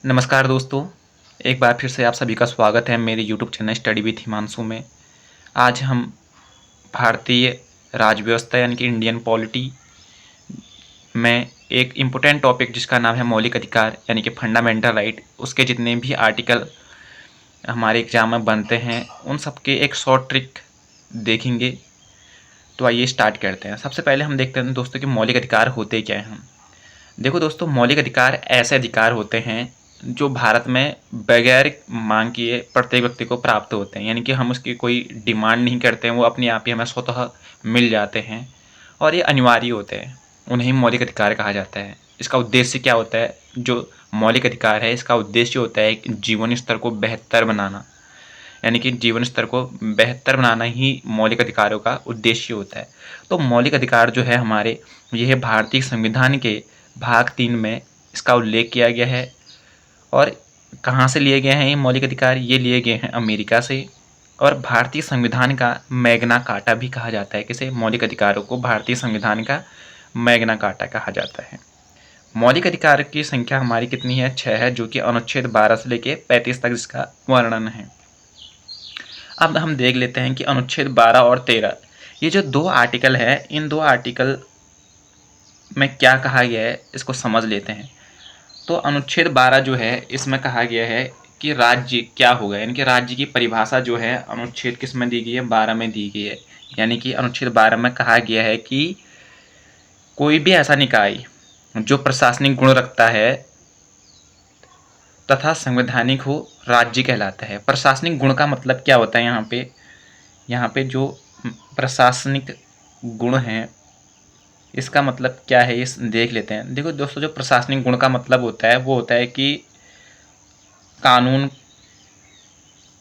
नमस्कार दोस्तों, एक बार फिर से आप सभी का स्वागत है मेरे YouTube channel study with Himanshu में। आज हम भारतीय राज्य व्यवस्था यानी कि इंडियन पॉलिटी में एक इम्पोर्टेंट टॉपिक जिसका नाम है मौलिक अधिकार यानी कि फंडामेंटल राइट, उसके जितने भी आर्टिकल हमारे एग्जाम में बनते हैं उन सब के एक शॉर्ट ट्रिक देखेंगे। तो आइए स्टार्ट करते हैं। सबसे पहले हम देखते हैं दोस्तों कि मौलिक अधिकार होते क्या हैं। देखो दोस्तों, मौलिक अधिकार ऐसे अधिकार होते हैं जो भारत में बगैर मांग किए प्रत्येक व्यक्ति को प्राप्त होते हैं, यानी कि हम उसकी कोई डिमांड नहीं करते हैं, वो अपने आप ही हमें स्वतः मिल जाते हैं और ये अनिवार्य होते हैं। उन्हें मौलिक अधिकार कहा जाता है। इसका उद्देश्य क्या होता है? जो मौलिक अधिकार है इसका उद्देश्य होता है जीवन स्तर को बेहतर बनाना, यानी कि जीवन स्तर को बेहतर बनाना ही मौलिक अधिकारों का उद्देश्य होता है। तो मौलिक अधिकार जो है हमारे, यह भारतीय संविधान के भाग 3 में इसका उल्लेख किया गया है। और कहाँ से लिए गए हैं ये मौलिक अधिकार? ये लिए गए हैं अमेरिका से। और भारतीय संविधान का मैग्ना कार्टा भी कहा जाता है। किसे? मौलिक अधिकारों को भारतीय संविधान का मैग्ना कार्टा कहा जाता है। मौलिक अधिकार की संख्या हमारी कितनी है? 6 है, जो कि अनुच्छेद 12 से लेके 35 तक इसका वर्णन है। अब हम देख लेते हैं कि अनुच्छेद 12 और 13, ये जो दो आर्टिकल है, इन दो आर्टिकल में क्या कहा गया है इसको समझ लेते हैं। तो अनुच्छेद 12 जो है इसमें कहा गया है कि राज्य क्या होगा, यानी कि राज्य की परिभाषा जो है अनुच्छेद किस में दी गई है? 12 में दी गई है। यानी कि अनुच्छेद 12 में कहा गया है कि कोई भी ऐसा निकाय जो प्रशासनिक गुण रखता है तथा संवैधानिक हो, राज्य कहलाता है। प्रशासनिक गुण का मतलब क्या होता है? यहाँ पे जो प्रशासनिक गुण हैं इसका मतलब क्या है, इस देख लेते हैं। देखो दोस्तों, जो प्रशासनिक गुण का मतलब होता है वो होता है कि कानून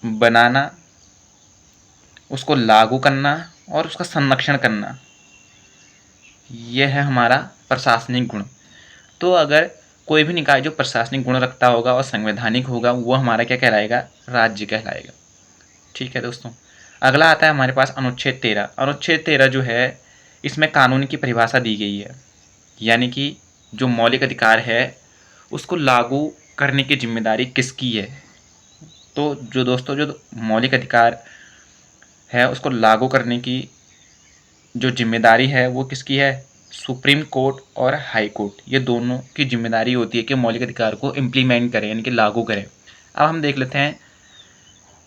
बनाना, उसको लागू करना और उसका संरक्षण करना, यह है हमारा प्रशासनिक गुण। तो अगर कोई भी निकाय जो प्रशासनिक गुण रखता होगा और संवैधानिक होगा, वो हमारा क्या कहलाएगा? राज्य कहलाएगा। ठीक है दोस्तों, अगला आता है हमारे पास अनुच्छेद 13। अनुच्छेद 13 जो है इसमें कानून की परिभाषा दी गई है, यानी कि जो मौलिक अधिकार है उसको लागू करने की जिम्मेदारी किसकी है। तो जो दोस्तों, जो मौलिक अधिकार है उसको लागू करने की जो जिम्मेदारी है वो किसकी है? सुप्रीम कोर्ट और हाई कोर्ट, ये दोनों की जिम्मेदारी होती है कि मौलिक अधिकार को इम्प्लीमेंट करें, यानी कि लागू करें। अब हम देख लेते हैं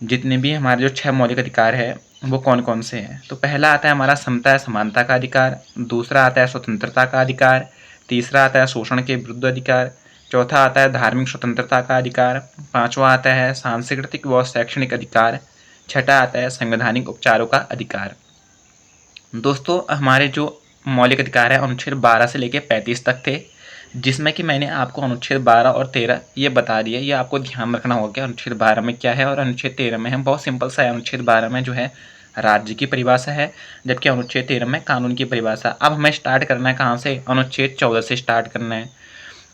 जितने भी हमारे जो 6 मौलिक अधिकार है वो कौन कौन से हैं। तो पहला आता है हमारा समता समानता का अधिकार, दूसरा आता है स्वतंत्रता का अधिकार, तीसरा आता है शोषण के विरुद्ध अधिकार, चौथा आता है धार्मिक स्वतंत्रता का अधिकार, पांचवा आता है सांस्कृतिक व शैक्षणिक अधिकार, छठा आता है संवैधानिक उपचारों का अधिकार। दोस्तों, हमारे जो मौलिक अधिकार है अनुच्छेद 12 से लेकर 35 तक थे, जिसमें कि मैंने आपको अनुच्छेद 12 और 13 ये बता दिया। ये आपको ध्यान रखना होगा कि अनुच्छेद 12 में क्या है और अनुच्छेद 13 में है। बहुत सिंपल सा है। अनुच्छेद 12 में जो है राज्य की परिभाषा है, जबकि अनुच्छेद 13 में कानून की परिभाषा। अब हमें स्टार्ट करना है कहाँ से? अनुच्छेद 14 से स्टार्ट करना है।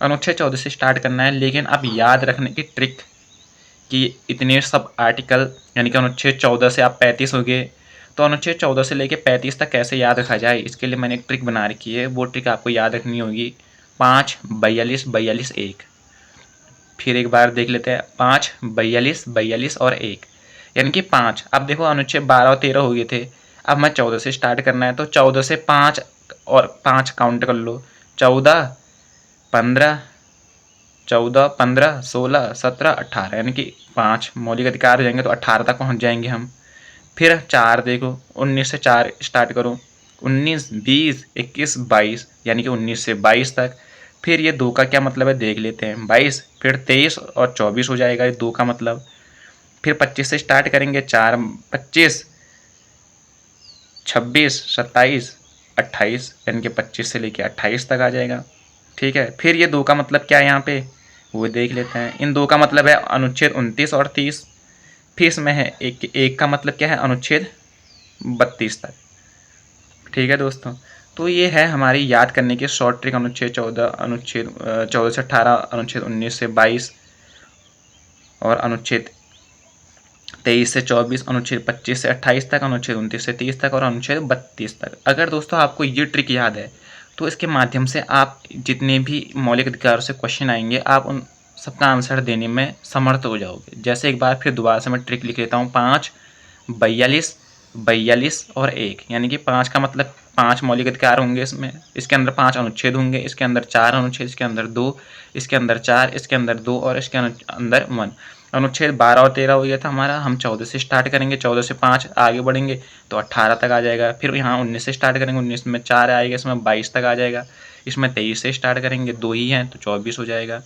अनुच्छेद 14 से स्टार्ट करना है, लेकिन अब याद रखने की ट्रिक कि इतने सब आर्टिकल, यानी कि अनुच्छेद 14 से आप 35 हो गए, तो अनुच्छेद 14 से लेकर 35 तक कैसे याद रखा जाए, इसके लिए मैंने एक ट्रिक बना रखी है। वो ट्रिक आपको याद रखनी होगी 5 42 42 1। फिर एक बार देख लेते हैं 5 42 42 और 1, यानी कि 5। अब देखो अनुच्छेद 12 और 13 हो गए थे, अब मैं 14 से स्टार्ट करना है, तो 14 से 5 और 5 काउंट कर लो। 14 15 14 15 16 17 18, यानी कि 5 मौलिक अधिकार हो जाएंगे तो 18 तक पहुंच जाएंगे हम। फिर 4 देखो, 19 से 4 स्टार्ट करो, 19 20 21 22, यानी कि 19 से 22 तक। फिर ये 2 का क्या मतलब है देख लेते हैं, 22, फिर 23 और 24 हो जाएगा ये 2 का मतलब। फिर 25 से स्टार्ट करेंगे, 4 25 26 27 28, यानी कि 25 से लेके 28 तक आ जाएगा। ठीक है, फिर ये 2 का मतलब क्या है यहाँ पे वो देख लेते हैं। इन 2 का मतलब है अनुच्छेद 29 और 30। फिर इसमें है एक का मतलब क्या है? अनुच्छेद 32 तक। ठीक है दोस्तों, तो ये है हमारी याद करने की शॉर्ट ट्रिक। अनुच्छेद 14, अनुच्छेद 14 से 18, अनुच्छेद 19 से 22 और अनुच्छेद 23 से 24, अनुच्छेद 25 से 28 तक, अनुच्छेद 29 से 30 तक और अनुच्छेद 32 तक। अगर दोस्तों आपको ये ट्रिक याद है तो इसके माध्यम से आप जितने भी मौलिक अधिकारों से क्वेश्चन आएंगे आप उन सबका आंसर देने में समर्थ हो जाओगे। जैसे एक बार फिर दोबारा से मैं ट्रिक लिख लेता हूँ, 5, 42, 42 और 1, यानी कि 5 का मतलब 5 मौलिक अधिकार होंगे इसमें, इसके अंदर 5 अनुच्छेद होंगे, इसके अंदर 4 अनुच्छेद, इसके अंदर 2, इसके अंदर 4, इसके अंदर 2 और इसके अंदर 1। अनुच्छेद 12 और 13 हो गया था हमारा। हम 14 से स्टार्ट करेंगे, 14 से 5 आगे बढ़ेंगे तो 18 तक आ जाएगा। फिर यहाँ 19 से स्टार्ट करेंगे, 19 में 4 आएगा, इसमें 22 तक आ जाएगा। इसमें 23 से स्टार्ट करेंगे, 2 ही हैं तो 24 हो जाएगा।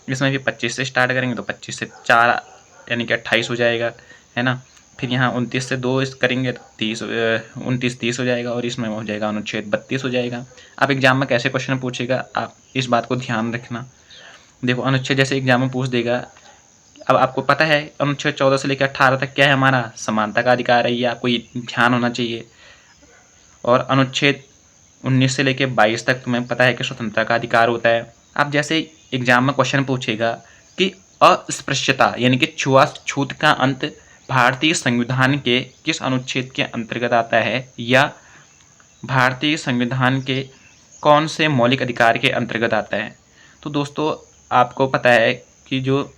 इसमें भी 25 से स्टार्ट करेंगे तो 25 से 4 यानी कि 28 हो जाएगा, है ना। फिर यहाँ 29 से 2 करेंगे तो 29-30 हो जाएगा, और इसमें हो जाएगा अनुच्छेद 32 हो जाएगा। अब एग्जाम में कैसे क्वेश्चन पूछेगा, आप इस बात को ध्यान रखना। देखो अनुच्छेद जैसे एग्जाम में पूछ देगा, अब आपको पता है अनुच्छेद 14 से लेकर 18 तक क्या है हमारा, समानता का अधिकार है, ये आपको ध्यान होना चाहिए। और अनुच्छेद 19 से लेकर 22 तक तुम्हें पता है कि स्वतंत्रता का अधिकार होता है। अब जैसे एग्जाम में क्वेश्चन पूछेगा कि अस्पृश्यता यानी कि छुआछूत का अंत भारतीय संविधान के किस अनुच्छेद के अंतर्गत आता है, या भारतीय संविधान के कौन से मौलिक अधिकार के अंतर्गत आता है। तो दोस्तों आपको पता है कि जो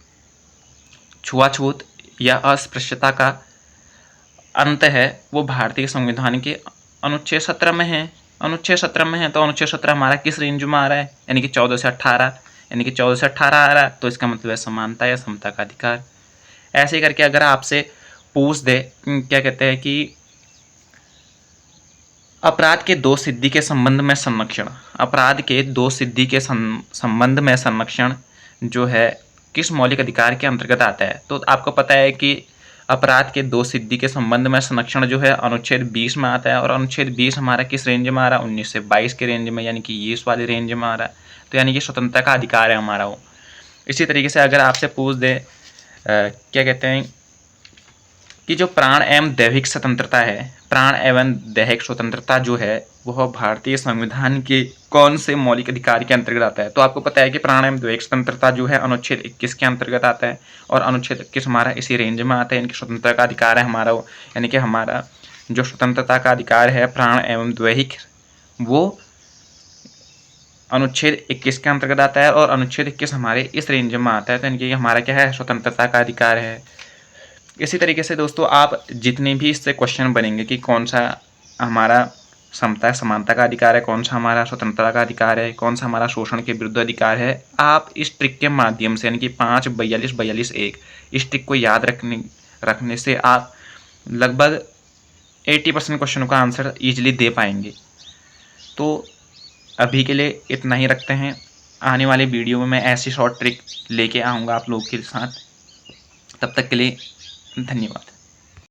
छुआछूत या अस्पृश्यता का अंत है वो भारतीय संविधान के अनुच्छेद 17 में है। अनुच्छेद 17 में है तो अनुच्छेद 17 हमारा किस रेंज में आ रहा है, यानी कि 14 से 18, यानी कि 14 से 18 आ रहा है, तो इसका मतलब है समानता या समता का अधिकार। ऐसे करके अगर आपसे पूछ दे क्या कहते हैं कि अपराध के 2 सिद्धि के संबंध में संरक्षण, अपराध के 2 सिद्धि के संबंध में संरक्षण जो है किस मौलिक अधिकार के अंतर्गत आता है, तो आपको पता है कि अपराध के 2 सिद्धि के संबंध में संरक्षण जो है अनुच्छेद 20 में आता है। और अनुच्छेद 20 हमारा किस रेंज में आ रहा है, 19 से 22 के रेंज में, यानी कि ये इस वाले रेंज में आ रहा है। तो यानी कि स्वतंत्रता का अधिकार है हमारा वो। इसी तरीके से अगर आपसे पूछ दे क्या कहते हैं कि जो प्राण एवं दैहिक स्वतंत्रता है, प्राण एवं दैहिक स्वतंत्रता जो है वह भारतीय संविधान के कौन से मौलिक अधिकार के अंतर्गत आता है, तो आपको पता है कि प्राण एवं दैहिक स्वतंत्रता जो है अनुच्छेद 21 के अंतर्गत आता है। और अनुच्छेद 21 हमारा इसी रेंज में आता है, यानी कि स्वतंत्रता का अधिकार है हमारा वो, यानी कि हमारा जो स्वतंत्रता का अधिकार है प्राण एवं दैहिक वो अनुच्छेद 21 के अंतर्गत आता है। और अनुच्छेद 21 हमारे इस रेंज में आता है, तो यानी कि हमारा क्या है, स्वतंत्रता का अधिकार है। इसी तरीके से दोस्तों आप जितने भी इससे क्वेश्चन बनेंगे कि कौन सा हमारा समता समानता का अधिकार है, कौन सा हमारा स्वतंत्रता का अधिकार है, कौन सा हमारा शोषण के विरुद्ध अधिकार है, आप इस ट्रिक के माध्यम से यानी कि 5, 42, 42, 1 इस ट्रिक को याद रखने से आप लगभग 80% क्वेश्चनों का आंसर ईजिली दे पाएंगे। तो अभी के लिए इतना ही रखते हैं। आने वाले वीडियो में मैं ऐसी शॉर्ट ट्रिक लेके आऊँगा आप लोगों के साथ। तब तक के लिए धन्यवाद।